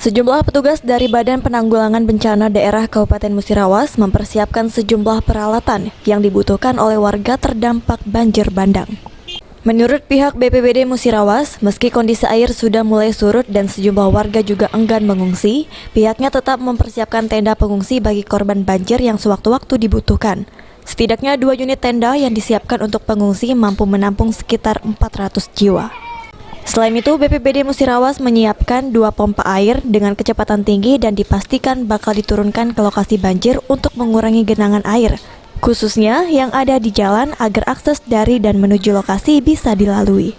Sejumlah petugas dari Badan Penanggulangan Bencana Daerah Kabupaten Musirawas mempersiapkan sejumlah peralatan yang dibutuhkan oleh warga terdampak banjir bandang. Menurut pihak BPBD Musirawas, meski kondisi air sudah mulai surut dan sejumlah warga juga enggan mengungsi, pihaknya tetap mempersiapkan tenda pengungsi bagi korban banjir yang sewaktu-waktu dibutuhkan. Setidaknya 2 unit tenda yang disiapkan untuk pengungsi mampu menampung sekitar 400 jiwa. Selain itu, BPBD Musirawas menyiapkan 2 pompa air dengan kecepatan tinggi dan dipastikan bakal diturunkan ke lokasi banjir untuk mengurangi genangan air, khususnya yang ada di jalan agar akses dari dan menuju lokasi bisa dilalui.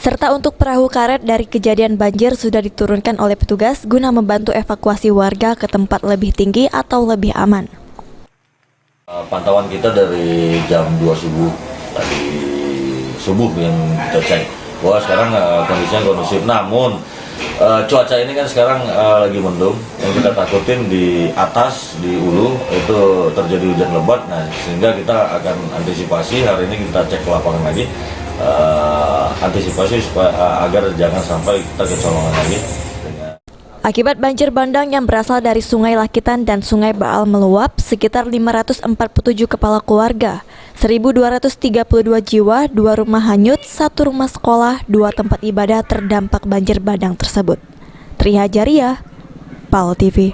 Serta untuk perahu karet dari kejadian banjir sudah diturunkan oleh petugas guna membantu evakuasi warga ke tempat lebih tinggi atau lebih aman. Pantauan kita dari jam 2 subuh, tadi subuh yang kita cek. Wah, sekarang kondisinya kondusif, namun cuaca ini kan sekarang lagi mendung. Yang kita takutin di atas, di hulu itu terjadi hujan lebat. Nah, sehingga kita akan antisipasi, hari ini kita cek ke lapangan lagi, antisipasi supaya agar jangan sampai kita kecolongan lagi. Akibat banjir bandang yang berasal dari Sungai Lakitan dan Sungai Baal meluap, sekitar 547 kepala keluarga, 1.232 jiwa, 2 rumah hanyut, 1 rumah sekolah, 2 tempat ibadah terdampak banjir bandang tersebut. Trihajaria, PAL TV.